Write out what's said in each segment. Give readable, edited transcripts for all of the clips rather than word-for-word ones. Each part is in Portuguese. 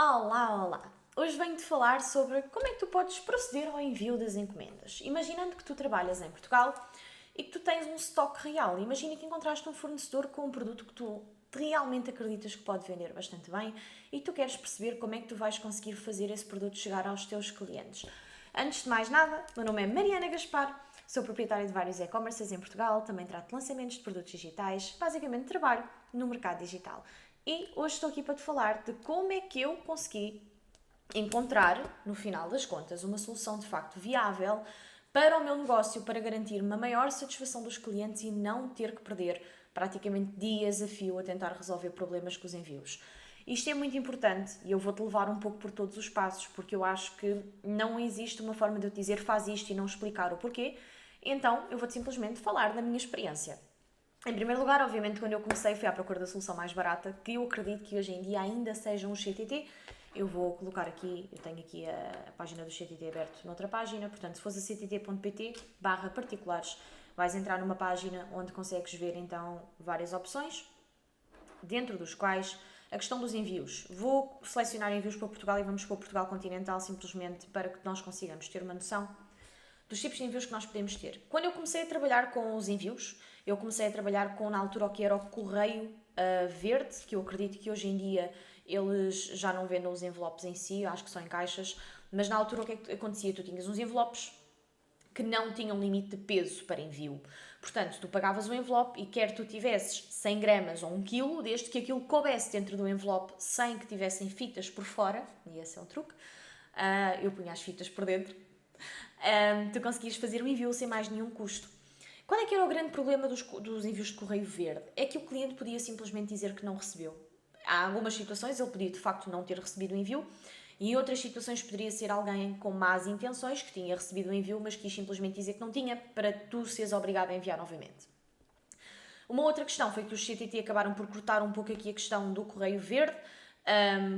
Olá, olá! Hoje venho-te falar sobre como é que tu podes proceder ao envio das encomendas. Imaginando que tu trabalhas em Portugal e que tu tens um estoque real. Imagina que encontraste um fornecedor com um produto que tu realmente acreditas que pode vender bastante bem e tu queres perceber como é que tu vais conseguir fazer esse produto chegar aos teus clientes. Antes de mais nada, meu nome é Mariana Gaspar, sou proprietária de vários e-commerces em Portugal, também trato de lançamentos de produtos digitais, basicamente trabalho no mercado digital. E hoje estou aqui para te falar de como é que eu consegui encontrar, no final das contas, uma solução de facto viável para o meu negócio, para garantir uma maior satisfação dos clientes e não ter que perder praticamente dias a fio a tentar resolver problemas com os envios. Isto é muito importante e eu vou-te levar um pouco por todos os passos, porque eu acho que não existe uma forma de eu te dizer faz isto e não explicar o porquê. Então eu vou-te simplesmente falar da minha experiência. Em primeiro lugar, obviamente, quando eu comecei fui à procura da solução mais barata, que eu acredito que hoje em dia ainda seja um CTT. Eu vou colocar aqui, eu tenho aqui a página do CTT aberto noutra página, portanto, se fores a ctt.pt/particulares, vais entrar numa página onde consegues ver então várias opções, dentro dos quais a questão dos envios. Vou selecionar envios para Portugal e vamos para o Portugal continental, simplesmente para que nós consigamos ter uma noção dos tipos de envios que nós podemos ter. Quando eu comecei a trabalhar com os envios, eu comecei a trabalhar com, na altura, o que era o correio verde, que eu acredito que hoje em dia eles já não vendem os envelopes em si, acho que são em caixas, mas na altura o que é que acontecia? Tu tinhas uns envelopes que não tinham limite de peso para envio. Portanto, tu pagavas o envelope e quer tu tivesses 100 gramas ou 1 quilo, desde que aquilo coubesse dentro do envelope sem que tivessem fitas por fora, e esse é o truque, eu punha as fitas por dentro, tu conseguias fazer o envio sem mais nenhum custo. Qual é que era o grande problema dos envios de correio verde? É que o cliente podia simplesmente dizer que não recebeu. Há algumas situações ele podia de facto não ter recebido o envio e em outras situações poderia ser alguém com más intenções que tinha recebido o envio mas quis simplesmente dizer que não tinha para tu seres obrigado a enviar novamente. Uma outra questão foi que os CTT acabaram por cortar um pouco aqui a questão do correio verde,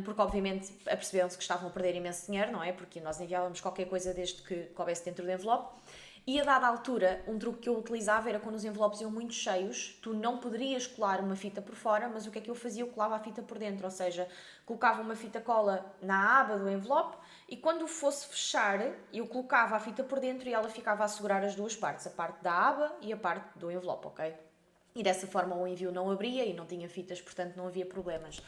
porque obviamente aperceberam-se que estavam a perder imenso dinheiro, não é? Porque nós enviávamos qualquer coisa desde que coubesse dentro do envelope. E a dada altura, um truque que eu utilizava era quando os envelopes iam muito cheios, tu não poderias colar uma fita por fora, mas o que é que eu fazia? Eu colava a fita por dentro, ou seja, colocava uma fita cola na aba do envelope e quando fosse fechar, eu colocava a fita por dentro e ela ficava a segurar as duas partes, a parte da aba e a parte do envelope, ok? E dessa forma o envio não abria e não tinha fitas, portanto não havia problemas.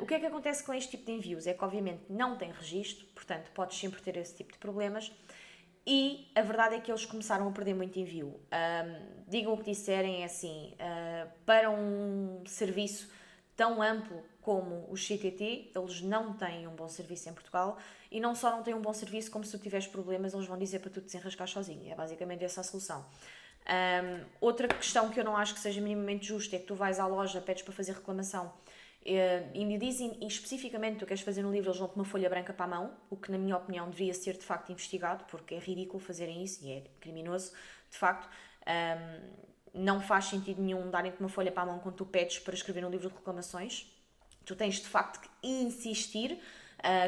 O que é que acontece com este tipo de envios? É que obviamente não tem registro, portanto podes sempre ter esse tipo de problemas. E a verdade é que eles começaram a perder muito envio. Digam o que disserem, é assim, para um serviço tão amplo como o CTT, eles não têm um bom serviço em Portugal e não só não têm um bom serviço, como se tu tiveres problemas, eles vão dizer para tu te desenrascar sozinho. É basicamente essa a solução. Outra questão que eu não acho que seja minimamente justa é que tu vais à loja, pedes para fazer reclamação e me dizem especificamente que tu queres fazer no livro, eles dão-te uma folha branca para a mão, o que na minha opinião devia ser de facto investigado, porque é ridículo fazerem isso e é criminoso, de facto. Não faz sentido nenhum darem-te uma folha para a mão quando tu pedes para escrever um livro de reclamações. Tu tens de facto que insistir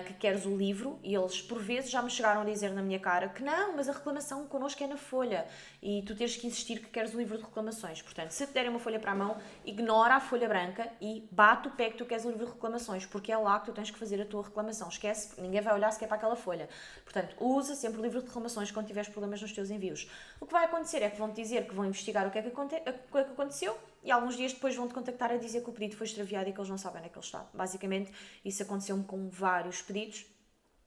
que queres o livro e eles por vezes já me chegaram a dizer na minha cara que não, mas a reclamação connosco é na folha e tu tens que insistir que queres o livro de reclamações. Portanto, se te derem uma folha para a mão, ignora a folha branca e bate o pé que tu queres o livro de reclamações, porque é lá que tu tens que fazer a tua reclamação. Esquece, ninguém vai olhar sequer para aquela folha. Portanto, usa sempre o livro de reclamações quando tiveres problemas nos teus envios. O que vai acontecer é que vão-te dizer que vão investigar o que é que aconteceu e alguns dias depois vão-te contactar a dizer que o pedido foi extraviado e que eles não sabem onde é que ele está. Basicamente, isso aconteceu-me com vários pedidos,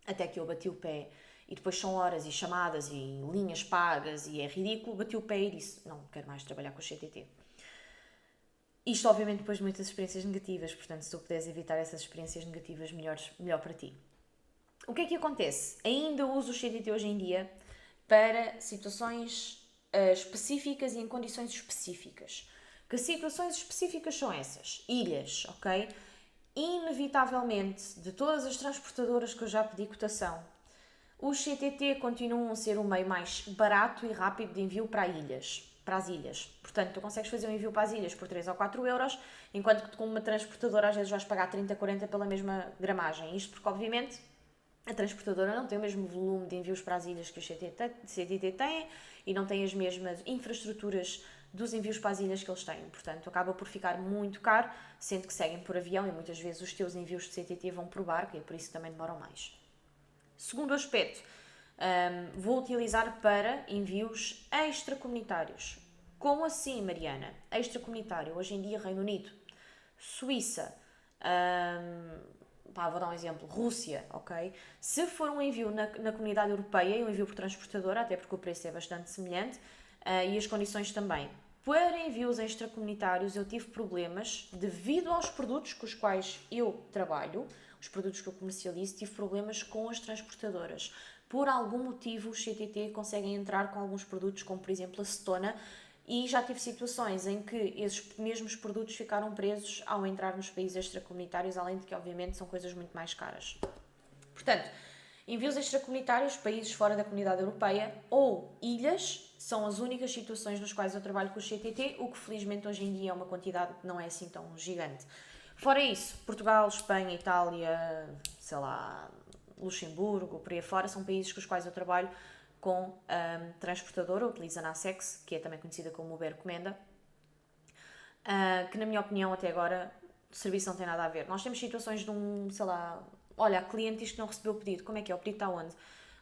até que eu bati o pé e depois são horas e chamadas e linhas pagas e é ridículo, bati o pé e disse, não quero mais trabalhar com o CTT. Isto obviamente depois de muitas experiências negativas, portanto se tu puderes evitar essas experiências negativas, melhor para ti. O que é que acontece? Ainda uso o CTT hoje em dia para situações específicas e em condições específicas. Que situações específicas são essas? Ilhas, ok? Inevitavelmente, de todas as transportadoras que eu já pedi cotação, os CTT continuam a ser o meio mais barato e rápido de envio para as ilhas. Portanto, tu consegues fazer um envio para as ilhas por 3 ou 4 euros, enquanto que com uma transportadora às vezes vais pagar 30, 40 pela mesma gramagem. Isto porque, obviamente, a transportadora não tem o mesmo volume de envios para as ilhas que o CTT tem e não tem as mesmas infraestruturas dos envios para as ilhas que eles têm. Portanto, acaba por ficar muito caro, sendo que seguem por avião e muitas vezes os teus envios de CTT vão por barco e é por isso que também demoram mais. Segundo aspecto, vou utilizar para envios extracomunitários. Como assim, Mariana? Extracomunitário, hoje em dia Reino Unido, Suíça, vou dar um exemplo, Rússia, ok? Se for um envio na comunidade europeia e um envio por transportadora, até porque o preço é bastante semelhante, e as condições também. Para envios extracomunitários eu tive problemas, devido aos produtos com os quais eu trabalho, os produtos que eu comercializo, tive problemas com as transportadoras. Por algum motivo os CTT conseguem entrar com alguns produtos, como por exemplo a cetona, e já tive situações em que esses mesmos produtos ficaram presos ao entrar nos países extracomunitários, além de que obviamente são coisas muito mais caras. Portanto, envios extracomunitários, países fora da comunidade europeia ou ilhas, são as únicas situações nas quais eu trabalho com o CTT, o que felizmente hoje em dia é uma quantidade que não é assim tão gigante. Fora isso, Portugal, Espanha, Itália, sei lá, Luxemburgo, por aí fora, são países com os quais eu trabalho com transportadora, utiliza a Nacex, que é também conhecida como Uber Comenda, que na minha opinião até agora o serviço não tem nada a ver. Nós temos situações de olha, a cliente diz que não recebeu o pedido, como é que é? O pedido está onde?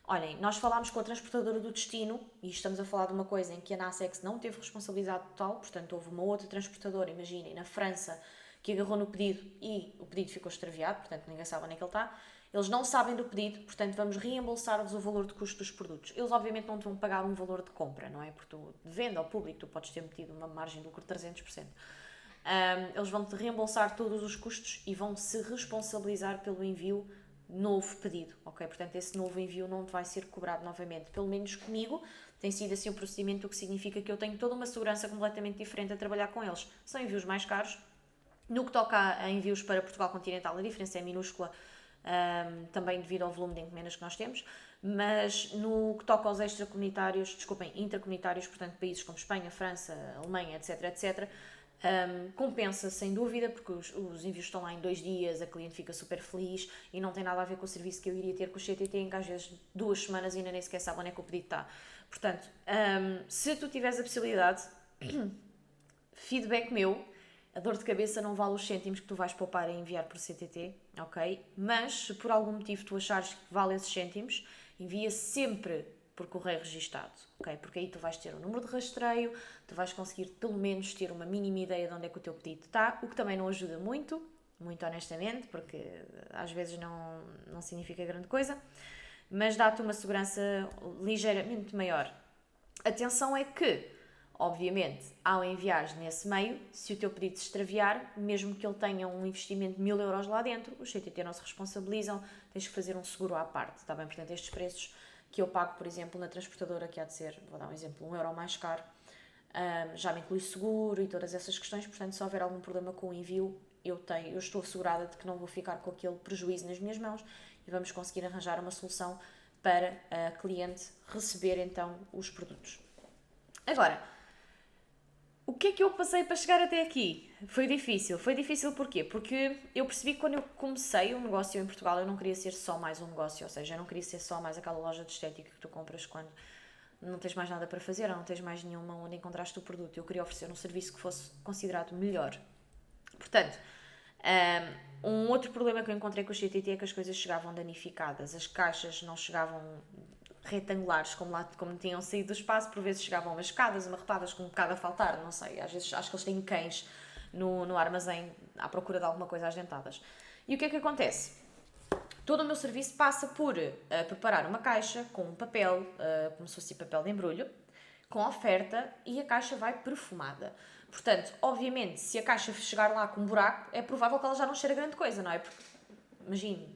Olhem, nós falámos com a transportadora do destino e estamos a falar de uma coisa em que a Nacex não teve responsabilidade total, portanto houve uma outra transportadora, imaginem, na França, que agarrou no pedido e o pedido ficou extraviado, portanto ninguém sabe onde é que ele está. Eles não sabem do pedido, portanto vamos reembolsar-vos o valor de custo dos produtos. Eles obviamente não te vão pagar um valor de compra, não é? Porque tu, de venda ao público, tu podes ter metido uma margem de lucro de 300%. Eles vão-te reembolsar todos os custos e vão-se responsabilizar pelo envio novo pedido, ok? Portanto, esse novo envio não te vai ser cobrado novamente. Pelo menos comigo tem sido assim o procedimento, o que significa que eu tenho toda uma segurança completamente diferente a trabalhar com eles. São envios mais caros. No que toca a envios para Portugal continental, a diferença é minúscula, também devido ao volume de encomendas que nós temos, mas no que toca aos intracomunitários, portanto países como Espanha, França, Alemanha, etc, etc, compensa sem dúvida, porque os envios estão lá em 2 dias, a cliente fica super feliz e não tem nada a ver com o serviço que eu iria ter com o CTT, em que às vezes 2 semanas ainda nem sequer sabe onde é que o pedido está. Portanto, se tu tiveres a possibilidade, feedback meu, a dor de cabeça não vale os cêntimos que tu vais poupar a enviar por CTT, ok? Mas, se por algum motivo tu achares que vale esses cêntimos, envia sempre por correio registado, ok? Porque aí tu vais ter o número de rastreio, tu vais conseguir pelo menos ter uma mínima ideia de onde é que o teu pedido está, o que também não ajuda muito honestamente, porque às vezes não significa grande coisa, mas dá-te uma segurança ligeiramente maior. Atenção é que, obviamente, ao enviares nesse meio, se o teu pedido se extraviar, mesmo que ele tenha um investimento de 1000 euros lá dentro, os CTT não se responsabilizam, tens que fazer um seguro à parte, está bem? Portanto, estes preços que eu pago, por exemplo, na transportadora, que há de ser, vou dar um exemplo, 1 euro mais caro, já me inclui seguro e todas essas questões, portanto, se houver algum problema com o envio, eu estou assegurada de que não vou ficar com aquele prejuízo nas minhas mãos e vamos conseguir arranjar uma solução para a cliente receber então os produtos. Agora, o que é que eu passei para chegar até aqui? Foi difícil. Foi difícil porquê? Porque eu percebi que quando eu comecei um negócio em Portugal, eu não queria ser só mais um negócio, ou seja, eu não queria ser só mais aquela loja de estética que tu compras quando não tens mais nada para fazer ou não tens mais nenhuma onde encontraste o produto. Eu queria oferecer um serviço que fosse considerado melhor. Portanto, um outro problema que eu encontrei com o CTT é que as coisas chegavam danificadas. As caixas não chegavam retangulares como tinham saído do espaço, por vezes chegavam mascadas, amarrotadas com um bocado a faltar, não sei, às vezes acho que eles têm cães no armazém à procura de alguma coisa às dentadas. E o que é que acontece? Todo o meu serviço passa por preparar uma caixa com um papel, como se fosse papel de embrulho, com oferta, e a caixa vai perfumada. Portanto, obviamente, se a caixa chegar lá com um buraco, é provável que ela já não cheire a grande coisa, não é? Porque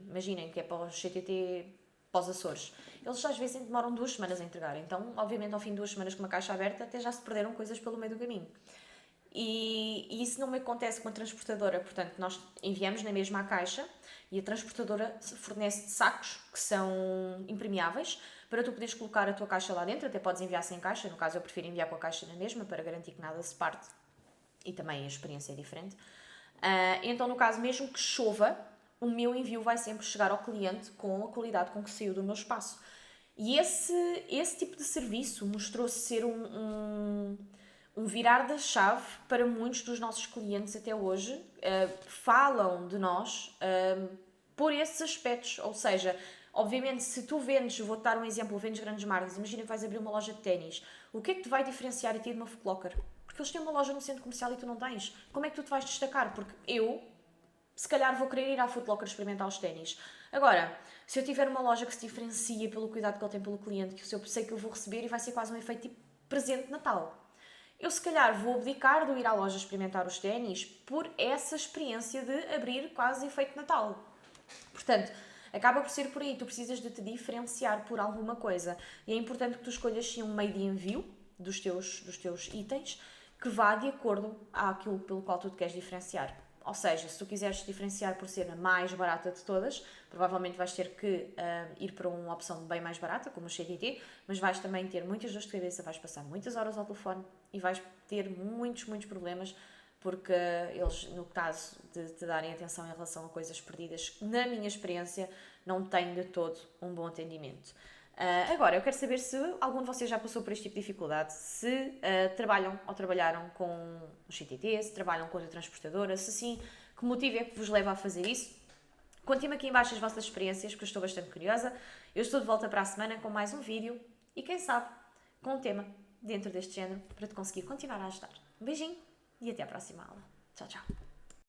imaginem que é para os CTT, para os Açores. Eles às vezes demoram 2 semanas a entregar. Então, obviamente, ao fim de 2 semanas com uma caixa aberta, até já se perderam coisas pelo meio do caminho. E isso não me acontece com a transportadora. Portanto, nós enviamos na mesma caixa e a transportadora fornece sacos que são impermeáveis para tu poderes colocar a tua caixa lá dentro. Até podes enviar sem caixa. No caso, eu prefiro enviar com a caixa na mesma para garantir que nada se parte. E também a experiência é diferente. Então, no caso, mesmo que chova, o meu envio vai sempre chegar ao cliente com a qualidade com que saiu do meu espaço. E esse tipo de serviço mostrou-se ser um um virar da chave para muitos dos nossos clientes até hoje. Falam de nós por esses aspectos, ou seja, obviamente se tu vendes, vou-te dar um exemplo, vendes grandes marcas, imagina que vais abrir uma loja de ténis, o que é que te vai diferenciar a ti de uma Foot Locker? Porque eles têm uma loja no centro comercial e tu não tens. Como é que tu te vais destacar? Porque eu, se calhar, vou querer ir à Foot Locker experimentar os ténis. Agora, se eu tiver uma loja que se diferencia pelo cuidado que ele tem pelo cliente, que eu sei que eu vou receber e vai ser quase um efeito tipo presente de Natal, eu se calhar vou abdicar de ir à loja experimentar os ténis por essa experiência de abrir quase efeito Natal. Portanto, acaba por ser por aí. Tu precisas de te diferenciar por alguma coisa. E é importante que tu escolhas sim um meio de envio dos teus itens que vá de acordo àquilo pelo qual tu te queres diferenciar. Ou seja, se tu quiseres te diferenciar por ser a mais barata de todas, provavelmente vais ter que ir para uma opção bem mais barata, como o CTT, mas vais também ter muitas dores de cabeça, vais passar muitas horas ao telefone e vais ter muitos problemas, porque eles, no caso de te darem atenção em relação a coisas perdidas, na minha experiência, não têm de todo um bom atendimento. Agora, eu quero saber se algum de vocês já passou por este tipo de dificuldade, se trabalham ou trabalharam com o CTT, se trabalham com outra transportadora, se sim, que motivo é que vos leva a fazer isso. Contem-me aqui em baixo as vossas experiências, porque eu estou bastante curiosa. Eu estou de volta para a semana com mais um vídeo e, quem sabe, com um tema dentro deste género para te conseguir continuar a ajudar. Um beijinho e até à próxima aula. Tchau, tchau!